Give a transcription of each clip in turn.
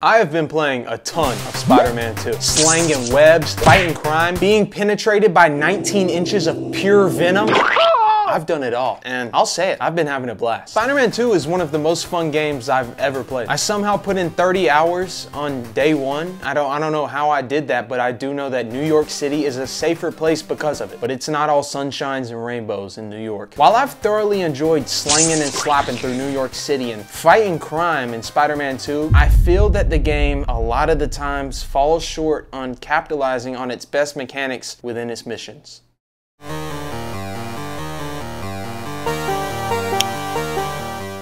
I have been playing a ton of Spider-Man 2. Slanging webs, fighting crime, being penetrated by 19 inches of pure venom. I've done it all, and I'll say it, I've been having a blast. Spider-Man 2 is one of the most fun games I've ever played. I somehow put in 30 hours on day one. I don't know how I did that, but I do know that New York City is a safer place because of it. But it's not all sunshines and rainbows in New York. While I've thoroughly enjoyed slinging and slapping through New York City and fighting crime in Spider-Man 2, I feel that the game a lot of the times falls short on capitalizing on its best mechanics within its missions.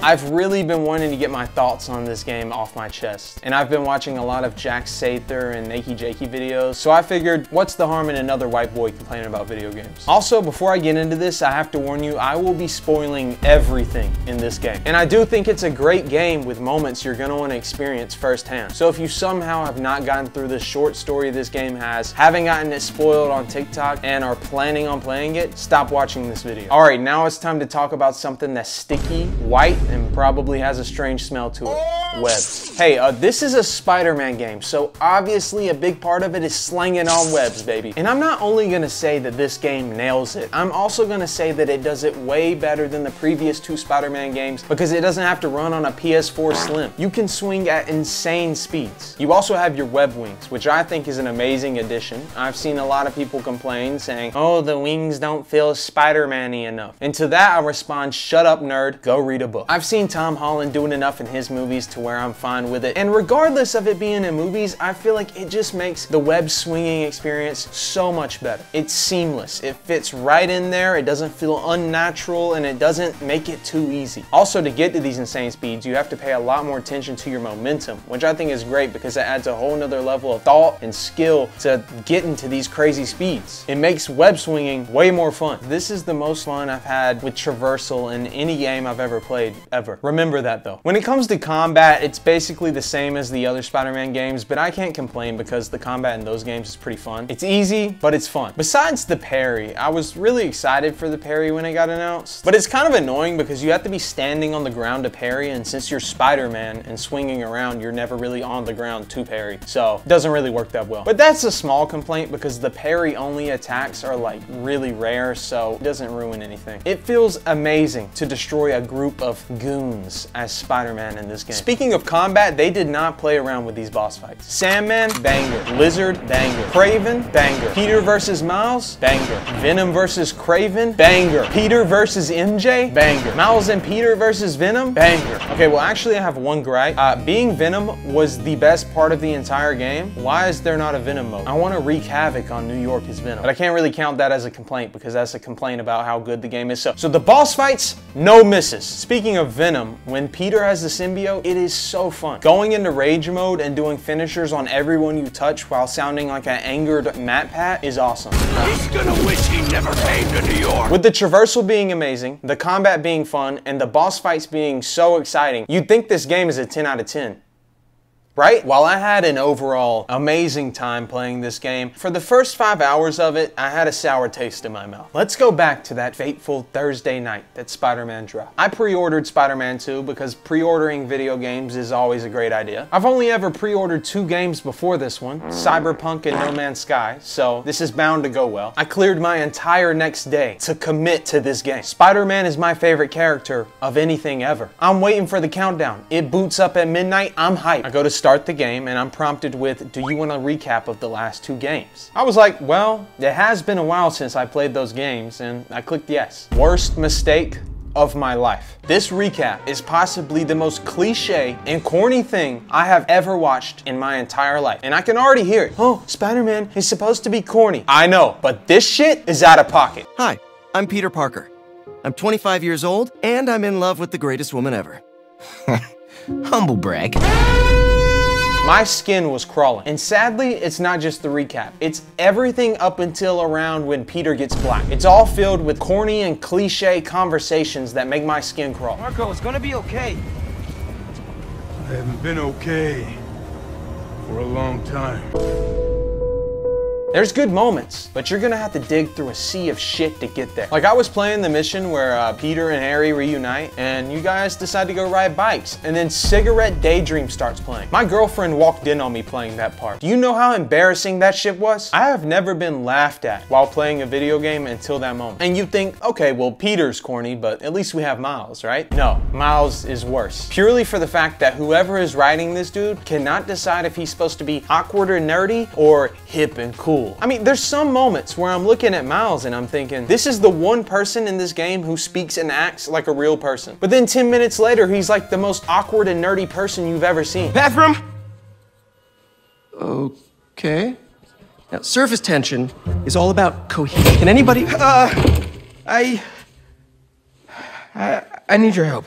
I've really been wanting to get my thoughts on this game off my chest, and I've been watching a lot of Jack Sather and Nakey Jakey videos, so I figured, what's the harm in another white boy complaining about video games? Also, before I get into this, I have to warn you, I will be spoiling everything in this game. And I do think it's a great game with moments you're gonna want to experience firsthand. So if you somehow have not gotten through the short story this game has, haven't gotten it spoiled on TikTok, and are planning on playing it, stop watching this video. Alright, now it's time to talk about something that's sticky, white, and probably has a strange smell to it. Webs. Hey, this is a Spider-Man game, so obviously a big part of it is slinging on webs, baby. And I'm not only gonna say that this game nails it, I'm also gonna say that it does it way better than the previous two Spider-Man games because it doesn't have to run on a PS4 Slim. You can swing at insane speeds. You also have your web wings, which I think is an amazing addition. I've seen a lot of people complain saying, oh, the wings don't feel Spider-Man-y enough. And to that I respond, shut up, nerd, go read a book. I've seen Tom Holland doing enough in his movies to where I'm fine with it. And regardless of it being in movies, I feel like it just makes the web swinging experience so much better. It's seamless. It fits right in there. It doesn't feel unnatural, and it doesn't make it too easy. Also, to get to these insane speeds, you have to pay a lot more attention to your momentum, which I think is great because it adds a whole nother level of thought and skill to getting to these crazy speeds. It makes web swinging way more fun. This is the most fun I've had with traversal in any game I've ever played, ever. Remember that though. When it comes to combat, it's basically the same as the other Spider-Man games, but I can't complain because the combat in those games is pretty fun. It's easy, but it's fun. Besides the parry, I was really excited for the parry when it got announced, but it's kind of annoying because you have to be standing on the ground to parry, and since you're Spider-Man and swinging around, you're never really on the ground to parry, so it doesn't really work that well. But that's a small complaint because the parry only attacks are like really rare, so it doesn't ruin anything. It feels amazing to destroy a group of goons as Spider-Man in this game. Speaking of combat, they did not play around with these boss fights. Sandman, banger. Lizard, banger. Kraven, banger. Peter versus Miles, banger. Venom versus Kraven, banger. Peter versus MJ, banger. Miles and Peter versus Venom, banger. Okay, well actually I have one gripe. Being Venom was the best part of the entire game. Why is there not a Venom mode? I want to wreak havoc on New York as Venom, but I can't really count that as a complaint because that's a complaint about how good the game is. So the boss fights, no misses. Speaking of Venom, when Peter has the symbiote, it is so fun. Going into rage mode and doing finishers on everyone you touch while sounding like an angered MatPat is awesome. He's gonna wish he never came to New York. With the traversal being amazing, the combat being fun, and the boss fights being so exciting, you'd think this game is a 10 out of 10. Right? While I had an overall amazing time playing this game, for the first 5 hours of it, I had a sour taste in my mouth. Let's go back to that fateful Thursday night that Spider-Man dropped. I pre-ordered Spider-Man 2 because pre-ordering video games is always a great idea. I've only ever pre-ordered 2 games before this one, Cyberpunk and No Man's Sky, so this is bound to go well. I cleared my entire next day to commit to this game. Spider-Man is my favorite character of anything ever. I'm waiting for the countdown. It boots up at midnight, I'm hyped. I go to start the game and I'm prompted with, do you want a recap of the last 2 games? I was like, well, it has been a while since I played those games, and I clicked yes. Worst mistake of my life. This recap is possibly the most cliche and corny thing I have ever watched in my entire life. And I can already hear it. Oh, Spider-Man is supposed to be corny. I know, but this shit is out of pocket. Hi, I'm Peter Parker. I'm 25 years old, and I'm in love with the greatest woman ever. Humble brag. My skin was crawling. And sadly, it's not just the recap. It's everything up until around when Peter gets black. It's all filled with corny and cliche conversations that make my skin crawl. Marco, it's gonna be okay. I haven't been okay for a long time. There's good moments, but you're gonna have to dig through a sea of shit to get there. Like I was playing the mission where Peter and Harry reunite and you guys decide to go ride bikes and then Cigarette Daydream starts playing. My girlfriend walked in on me playing that part. Do you know how embarrassing that shit was? I have never been laughed at while playing a video game until that moment. And you think, okay, well Peter's corny, but at least we have Miles, right? No, Miles is worse. Purely for the fact that whoever is writing this dude cannot decide if he's supposed to be awkward or nerdy or hip and cool. I mean, there's some moments where I'm looking at Miles and I'm thinking, this is the one person in this game who speaks and acts like a real person. But then 10 minutes later, he's like the most awkward and nerdy person you've ever seen. Bathroom? Okay. Now, surface tension is all about cohesion. Can anybody... I need your help.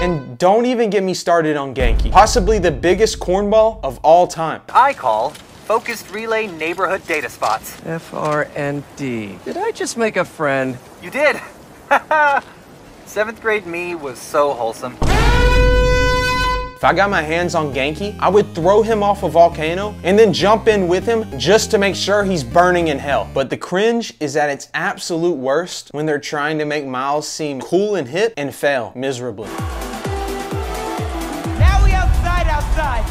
And don't even get me started on Genki, possibly the biggest cornball of all time. I call Focused Relay Neighborhood Data Spots. FRND. Did I just make a friend? You did! 7th grade me was so wholesome. If I got my hands on Genki, I would throw him off a volcano and then jump in with him just to make sure he's burning in hell. But the cringe is at its absolute worst when they're trying to make Miles seem cool and hip and fail miserably. Now we outside.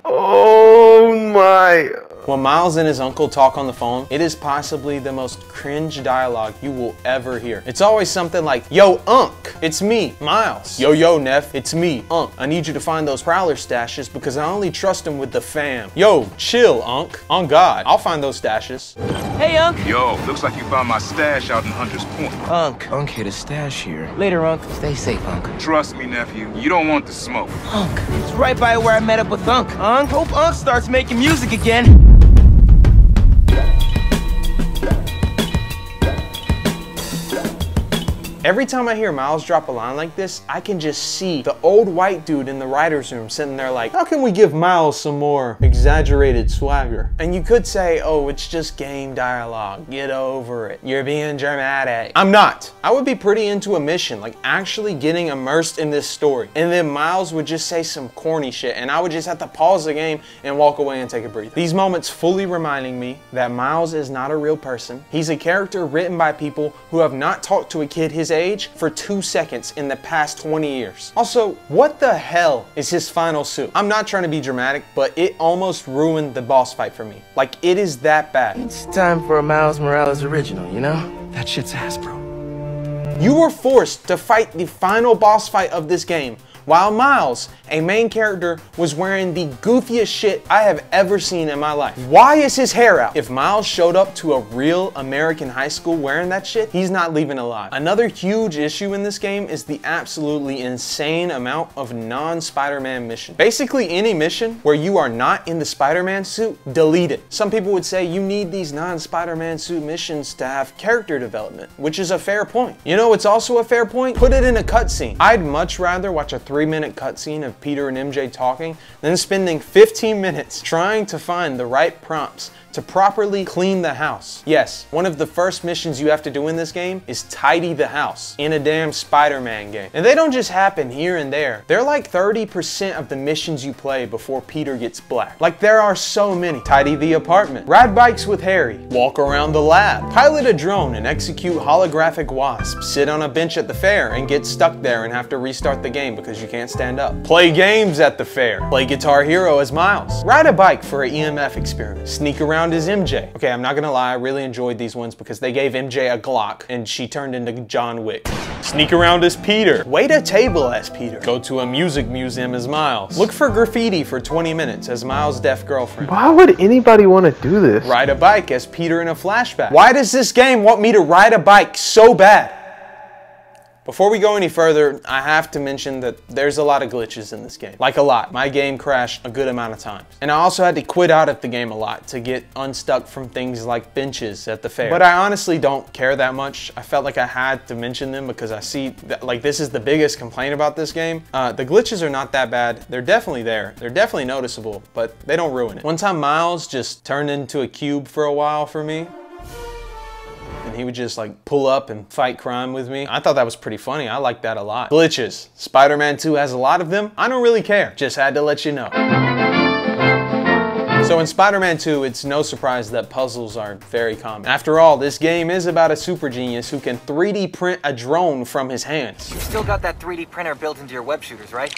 Oh my. When Miles and his uncle talk on the phone, it is possibly the most cringe dialogue you will ever hear. It's always something like, yo, Unc, it's me, Miles. Yo, Neff, it's me, Unc. I need you to find those Prowler stashes because I only trust them with the fam. Yo, chill, Unc. On God, I'll find those stashes. Hey, Unc. Yo, looks like you found my stash out in Hunter's Point. Unc hid a stash here. Later, Unc. Stay safe, Unc. Trust me, nephew, you don't want the smoke. Unc. It's right by where I met up with Unc. Hope Unc starts making music again. Every time I hear Miles drop a line like this, I can just see the old white dude in the writer's room sitting there like, how can we give Miles some more exaggerated swagger? And you could say, oh, it's just game dialogue. Get over it. You're being dramatic. I'm not. I would be pretty into a mission, like actually getting immersed in this story. And then Miles would just say some corny shit and I would just have to pause the game and walk away and take a breather. These moments fully reminding me that Miles is not a real person. He's a character written by people who have not talked to a kid his age for 2 seconds in the past 20 years. Also, what the hell is his final suit? I'm not trying to be dramatic, but it almost ruined the boss fight for me. Like, it is that bad. It's time for a Miles Morales original, you know? That shit's ass, bro. You were forced to fight the final boss fight of this game while Miles, a main character, was wearing the goofiest shit I have ever seen in my life. Why is his hair out? If Miles showed up to a real American high school wearing that shit, he's not leaving alive. Another huge issue in this game is the absolutely insane amount of non-Spider-Man missions. Basically any mission where you are not in the Spider-Man suit, delete it. Some people would say you need these non-Spider-Man suit missions to have character development, which is a fair point. You know what's also a fair point? Put it in a cutscene. I'd much rather watch a 3-minute cutscene of Peter and MJ talking than spending 15 minutes trying to find the right prompts to properly clean the house. Yes, one of the first missions you have to do in this game is tidy the house in a damn Spider-Man game. And they don't just happen here and there. They're like 30% of the missions you play before Peter gets black. Like there are so many. Tidy the apartment, ride bikes with Harry, walk around the lab, pilot a drone and execute holographic wasps, sit on a bench at the fair and get stuck there and have to restart the game because you can't stand up, play games at the fair, play Guitar Hero as Miles, ride a bike for an EMF experiment, sneak around as MJ. Okay, I'm not gonna lie, I really enjoyed these ones because they gave MJ a Glock and she turned into John Wick. Sneak around as Peter, wait a table as Peter, go to a music museum as Miles, look for graffiti for 20 minutes as Miles' deaf girlfriend. Why would anybody want to do this? Ride a bike as Peter in a flashback. Why does this game want me to ride a bike so bad? Before we go any further, I have to mention that there's a lot of glitches in this game. Like a lot. My game crashed a good amount of times. And I also had to quit out of the game a lot to get unstuck from things like benches at the fair. But I honestly don't care that much. I felt like I had to mention them because I see that, like, this is the biggest complaint about this game. The glitches are not that bad. They're definitely there. They're definitely noticeable, but they don't ruin it. One time Miles just turned into a cube for a while for me. and he would just like pull up and fight crime with me. I thought that was pretty funny. I liked that a lot. Glitches. Spider-Man 2 has a lot of them. I don't really care. Just had to let you know. So in Spider-Man 2, it's no surprise that puzzles are very common. After all, this game is about a super genius who can 3D print a drone from his hands. You still got that 3D printer built into your web shooters, right?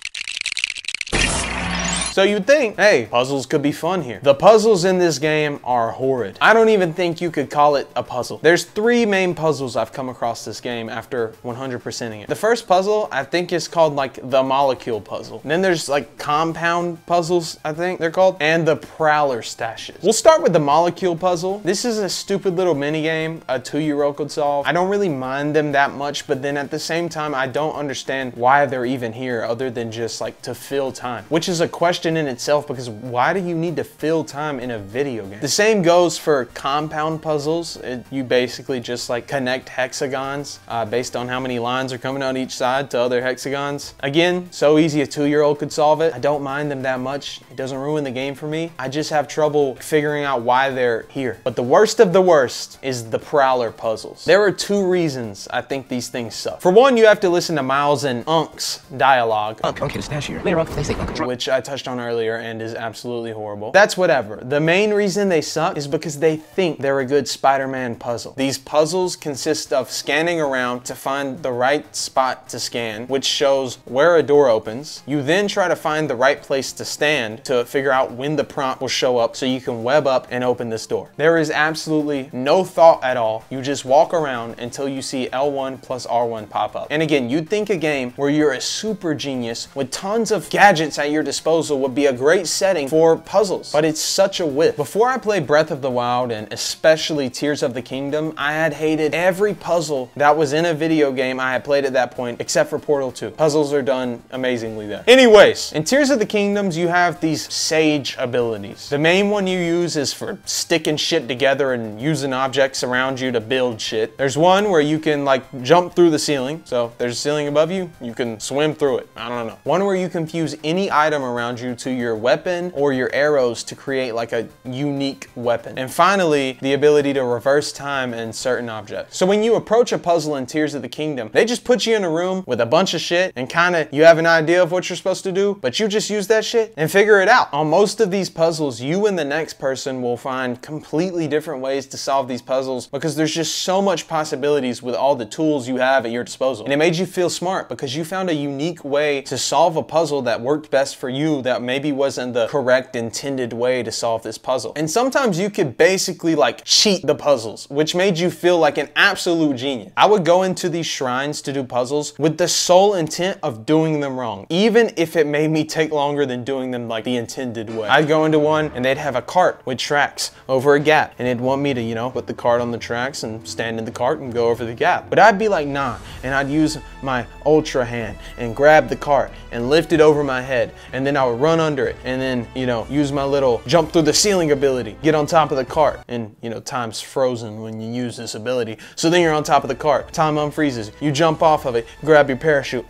So you'd think, hey, puzzles could be fun here. The puzzles in this game are horrid. I don't even think you could call it a puzzle. There's 3 main puzzles I've come across this game after 100%ing it. The first puzzle, I think, is called like the molecule puzzle. And then there's like compound puzzles, I think they're called, and the prowler stashes. We'll start with the molecule puzzle. This is a stupid little mini game a 2-year-old could solve. I don't really mind them that much, but then at the same time, I don't understand why they're even here other than just like to fill time, which is a question in itself, because why do you need to fill time in a video game? The same goes for compound puzzles. You basically just like connect hexagons based on how many lines are coming out each side to other hexagons. Again, so easy a 2-year-old could solve it. I don't mind them that much. It doesn't ruin the game for me. I just have trouble figuring out why they're here. But the worst of the worst is the prowler puzzles. There are 2 reasons I think these things suck. For one, you have to listen to Miles and Unk's dialogue, Unk hit a stash here. Later, Unk, they say Unk. which I touched on earlier and is absolutely horrible. That's whatever. The main reason they suck is because they think they're a good Spider-Man puzzle. These puzzles consist of scanning around to find the right spot to scan, which shows where a door opens. You then try to find the right place to stand to figure out when the prompt will show up so you can web up and open this door. There is absolutely no thought at all. You just walk around until you see L1 plus R1 pop up. And again, you'd think a game where you're a super genius with tons of gadgets at your disposal would be a great setting for puzzles, but it's such a whiff. Before I played Breath of the Wild and especially Tears of the Kingdom, I had hated every puzzle that was in a video game I had played at that point, except for Portal 2. Puzzles are done amazingly there. Anyways, in Tears of the Kingdoms, you have these sage abilities. The main one you use is for sticking shit together and using objects around you to build shit. There's one where you can like jump through the ceiling. So if there's a ceiling above you, you can swim through it. I don't know. One where you can fuse any item around you to your weapon or your arrows to create like a unique weapon. And finally, the ability to reverse time in certain objects. So when you approach a puzzle in Tears of the Kingdom, they just put you in a room with a bunch of shit and you have an idea of what you're supposed to do, but you just use that shit and figure it out. On most of these puzzles, you and the next person will find completely different ways to solve these puzzles because there's just so much possibilities with all the tools you have at your disposal. And it made you feel smart because you found a unique way to solve a puzzle that worked best for you that maybe wasn't the correct intended way to solve this puzzle. And sometimes you could basically like cheat the puzzles, which made you feel like an absolute genius. I would go into these shrines to do puzzles with the sole intent of doing them wrong, even if it made me take longer than doing them like the intended way. I'd go into one and they'd have a cart with tracks over a gap, and it'd want me to, you know, put the cart on the tracks and stand in the cart and go over the gap. But I'd be like, nah, and I'd use my ultra hand and grab the cart and lift it over my head, and then I would run under it, and then, you know, use my little jump through the ceiling ability, get on top of the cart, and, you know, time's frozen when you use this ability. So then you're on top of the cart, time unfreezes, you jump off of it, grab your parachute,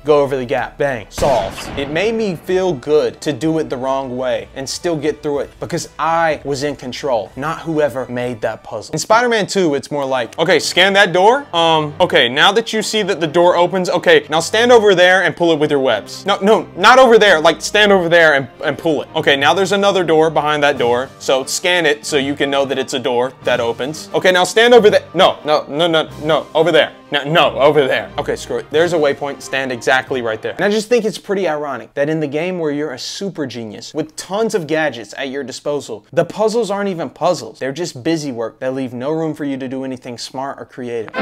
go over the gap, bang, solved. It made me feel good to do it the wrong way and still get through it because I was in control, not whoever made that puzzle. In Spider-Man 2, it's more like, okay, scan that door. Okay, now that you see that the door opens, okay, now stand over there and pull it with your webs. No, not over there, like stand over there and pull it. Okay, now there's another door behind that door, so scan it so you can know that it's a door that opens. Okay, now stand over there. No, over there. No, over there. Okay, screw it. There's a waypoint, stand exactly right there. And I just think it's pretty ironic that in the game where you're a super genius with tons of gadgets at your disposal, the puzzles aren't even puzzles. They're just busy work that leave no room for you to do anything smart or creative.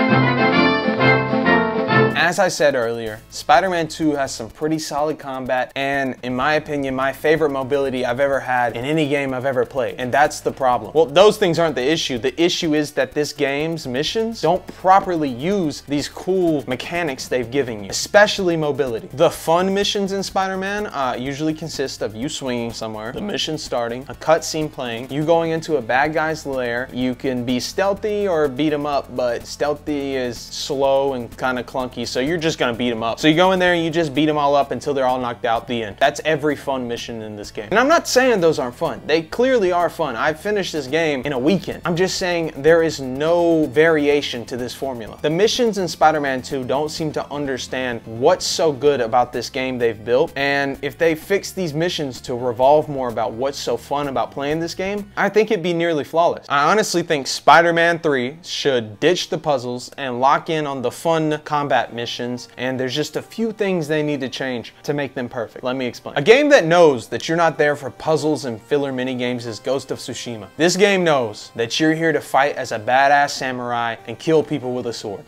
As I said earlier, Spider-Man 2 has some pretty solid combat and, in my opinion, my favorite mobility I've ever had in any game I've ever played. And that's the problem. Well, those things aren't the issue. The issue is that this game's missions don't properly use these cool mechanics they've given you, especially mobility. The fun missions in Spider-Man usually consist of you swinging somewhere, the mission starting, a cutscene playing, you going into a bad guy's lair. You can be stealthy or beat him up, but stealthy is slow and kind of clunky easy, so you're just gonna beat them up. So you go in there and you just beat them all up until they're all knocked out, the end. That's every fun mission in this game. And I'm not saying those aren't fun. They clearly are fun. I finished this game in a weekend. I'm just saying there is no variation to this formula. The missions in Spider-Man 2 don't seem to understand what's so good about this game they've built, and if they fix these missions to revolve more about what's so fun about playing this game, I think it'd be nearly flawless. I honestly think Spider-Man 3 should ditch the puzzles and lock in on the fun combat missions, and there's just a few things they need to change to make them perfect. Let me explain. A game that knows that you're not there for puzzles and filler minigames is Ghost of Tsushima. This game knows that you're here to fight as a badass samurai and kill people with a sword.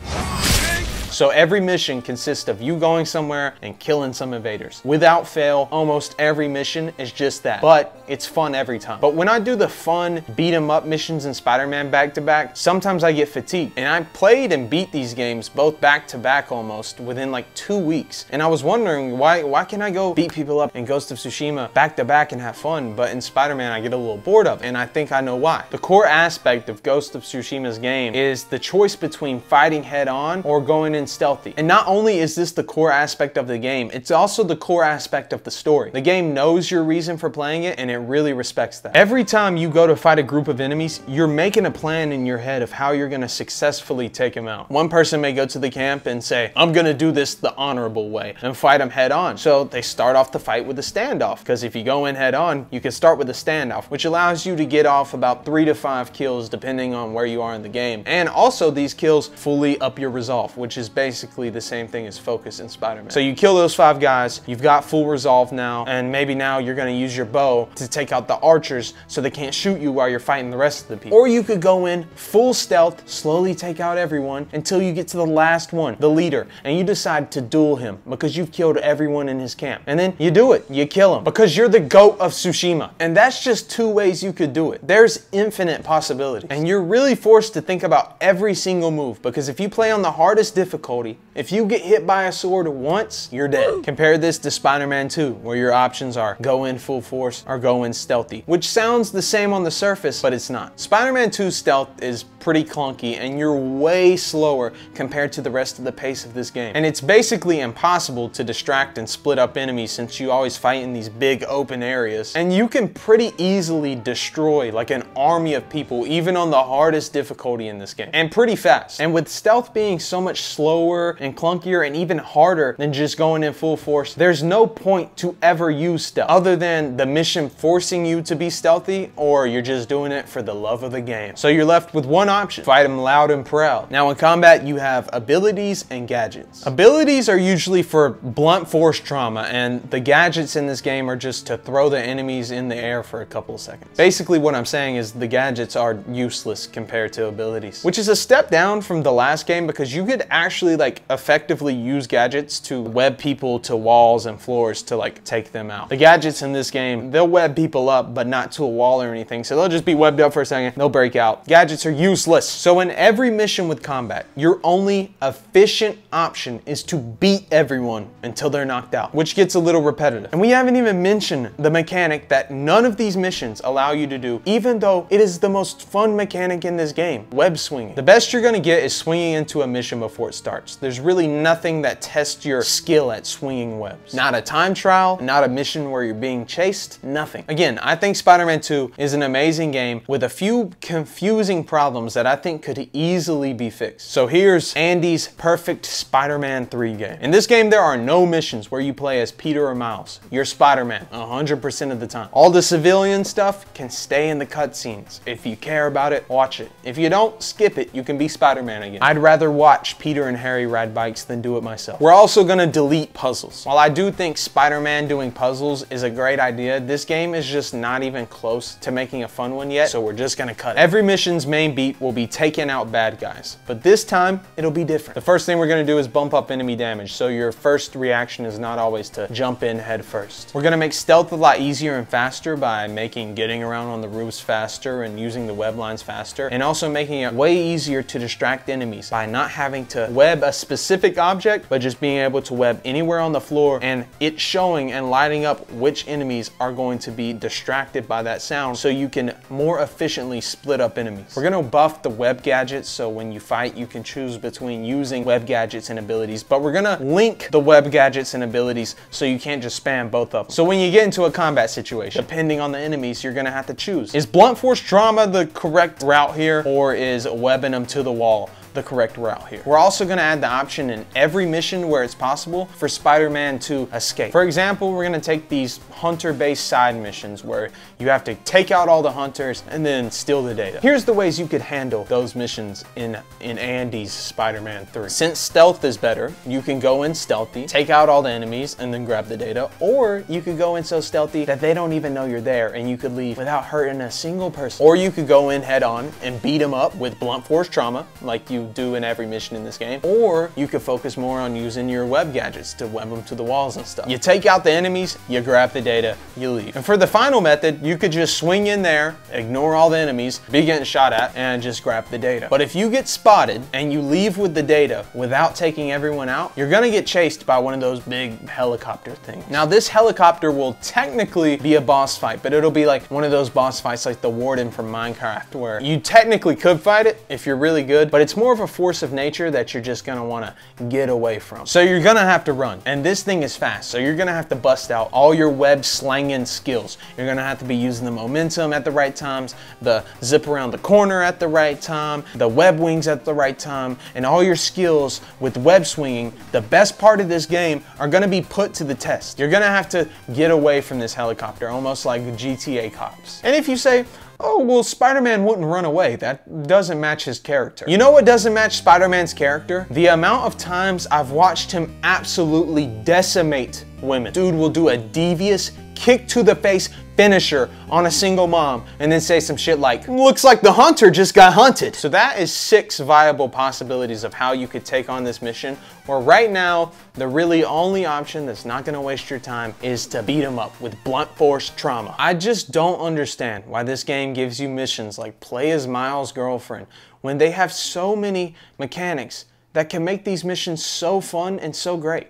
So every mission consists of you going somewhere and killing some invaders. Without fail, almost every mission is just that, but it's fun every time. But when I do the fun beat 'em up missions in Spider-Man back to back, sometimes I get fatigued. And I played and beat these games both back to back almost within like 2 weeks. And I was wondering why can I go beat people up in Ghost of Tsushima back to back and have fun, but in Spider-Man I get a little bored of it, and I think I know why. The core aspect of Ghost of Tsushima's game is the choice between fighting head on or going in stealthy. And not only is this the core aspect of the game, it's also the core aspect of the story. The game knows your reason for playing it, and it really respects that. Every time you go to fight a group of enemies, you're making a plan in your head of how you're gonna successfully take them out. One person may go to the camp and say, I'm gonna do this the honorable way and fight them head on. So they start off the fight with a standoff, because if you go in head on, you can start with a standoff, which allows you to get off about 3 to 5 kills depending on where you are in the game. And also these kills fully up your resolve, which is basically the same thing as focus in Spider-Man. So you kill those 5 guys, you've got full resolve now, and maybe now you're gonna use your bow to take out the archers so they can't shoot you while you're fighting the rest of the people. Or you could go in full stealth, slowly take out everyone until you get to the last one, the leader, and you decide to duel him because you've killed everyone in his camp. And then you do it, you kill him because you're the GOAT of Tsushima. And that's just 2 ways you could do it. There's infinite possibilities. And you're really forced to think about every single move, because if you play on the hardest difficulty, if you get hit by a sword once, you're dead. Compare this to Spider-Man 2, where your options are go in full force or go in stealthy, which sounds the same on the surface, but it's not. Spider-Man 2's stealth is pretty clunky, and you're way slower compared to the rest of the pace of this game. And it's basically impossible to distract and split up enemies since you always fight in these big open areas. And you can pretty easily destroy like an army of people, even on the hardest difficulty in this game, and pretty fast. And with stealth being so much slower and clunkier and even harder than just going in full force, there's no point to ever use stealth other than the mission forcing you to be stealthy, or you're just doing it for the love of the game. So you're left with one option: fight them loud and proud. Now in combat, you have abilities and gadgets. Abilities are usually for blunt force trauma, and the gadgets in this game are just to throw the enemies in the air for a couple of seconds. Basically what I'm saying is the gadgets are useless compared to abilities, which is a step down from the last game, because you could actually like effectively use gadgets to web people to walls and floors to like take them out. The gadgets in this game, they'll web people up, but not to a wall or anything, so they'll just be webbed up for a second, they'll break out. Gadgets are useless. So in every mission with combat, your only efficient option is to beat everyone until they're knocked out, which gets a little repetitive. And we haven't even mentioned the mechanic that none of these missions allow you to do, even though it is the most fun mechanic in this game: web swinging. The best you're gonna get is swinging into a mission before it starts. There's really nothing that tests your skill at swinging webs. Not a time trial, not a mission where you're being chased, nothing. Again, I think Spider-Man 2 is an amazing game with a few confusing problems that I think could easily be fixed. So here's Andy's perfect Spider-Man 3 game. In this game, there are no missions where you play as Peter or Miles. You're Spider-Man 100% of the time. All the civilian stuff can stay in the cutscenes. If you care about it, watch it. If you don't, skip it. You can be Spider-Man again. I'd rather watch Peter and Harry ride bikes than do it myself. We're also gonna delete puzzles. While I do think Spider-Man doing puzzles is a great idea, this game is just not even close to making a fun one yet, so we're just gonna cut it. Every mission's main beat will be taking out bad guys, but this time it'll be different. The first thing we're gonna do is bump up enemy damage, so your first reaction is not always to jump in head first. We're gonna make stealth a lot easier and faster by making getting around on the roofs faster and using the web lines faster, and also making it way easier to distract enemies by not having to web a specific object, but just being able to web anywhere on the floor and it showing and lighting up which enemies are going to be distracted by that sound, so you can more efficiently split up enemies. We're gonna buff buffed the web gadgets, so when you fight, you can choose between using web gadgets and abilities, but we're gonna link the web gadgets and abilities so you can't just spam both of them. So when you get into a combat situation, depending on the enemies, you're gonna have to choose. Is blunt force trauma the correct route here, or is webbing them to the wall the correct route here? We're also gonna add the option in every mission where it's possible for Spider-Man to escape. For example, we're gonna take these hunter-based side missions where you have to take out all the hunters and then steal the data. Here's the ways you could handle those missions in Andy's Spider-Man 3. Since stealth is better, you can go in stealthy, take out all the enemies, and then grab the data, or you could go in so stealthy that they don't even know you're there and you could leave without hurting a single person. Or you could go in head on and beat them up with blunt force trauma, like you do in every mission in this game, or you could focus more on using your web gadgets to web them to the walls and stuff. You take out the enemies, you grab the data, you leave. And for the final method, you could just swing in there, ignore all the enemies, be getting shot at, and just grab the data. But if you get spotted and you leave with the data without taking everyone out, you're gonna get chased by one of those big helicopter things. Now this helicopter will technically be a boss fight, but it'll be like one of those boss fights like the Warden from Minecraft, where you technically could fight it if you're really good, but it's more of a force of nature that you're just gonna wanna get away from. So you're gonna have to run, and this thing is fast, so you're gonna have to bust out all your web slanging skills. You're gonna have to be using the momentum at the right times, the zip around the corner at the right time, the web wings at the right time, and all your skills with web swinging, the best part of this game, are gonna be put to the test. You're gonna have to get away from this helicopter, almost like GTA cops. And if you say, oh, well, Spider-Man wouldn't run away. That doesn't match his character. You know what doesn't match Spider-Man's character? The amount of times I've watched him absolutely decimate women. Dude will do a devious kick to the face finisher on a single mom and then say some shit like, looks like the hunter just got hunted. So that is 6 viable possibilities of how you could take on this mission, where right now, the really only option that's not gonna waste your time is to beat them up with blunt force trauma. I just don't understand why this game gives you missions like play as Miles' girlfriend when they have so many mechanics that can make these missions so fun and so great.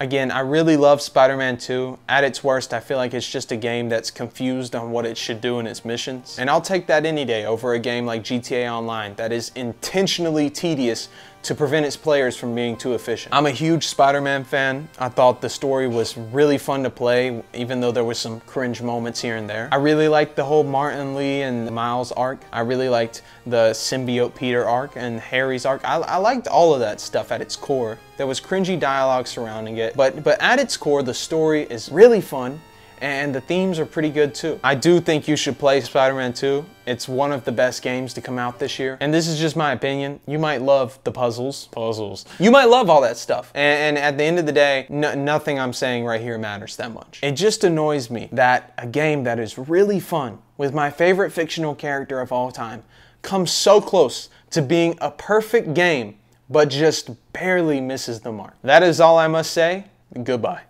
Again, I really love Spider-Man 2. At its worst, I feel like it's just a game that's confused on what it should do in its missions. And I'll take that any day over a game like GTA Online that is intentionally tedious to prevent its players from being too efficient. I'm a huge Spider-Man fan. I thought the story was really fun to play, even though there was some cringe moments here and there. I really liked the whole Martin Lee and Miles arc. I really liked the symbiote Peter arc and Harry's arc. I liked all of that stuff at its core. There was cringy dialogue surrounding it, but at its core, the story is really fun, and the themes are pretty good too. I do think you should play Spider-Man 2. It's one of the best games to come out this year. And this is just my opinion. You might love the puzzles. You might love all that stuff. And at the end of the day, nothing I'm saying right here matters that much. It just annoys me that a game that is really fun with my favorite fictional character of all time comes so close to being a perfect game, but just barely misses the mark. That is all I must say. Goodbye.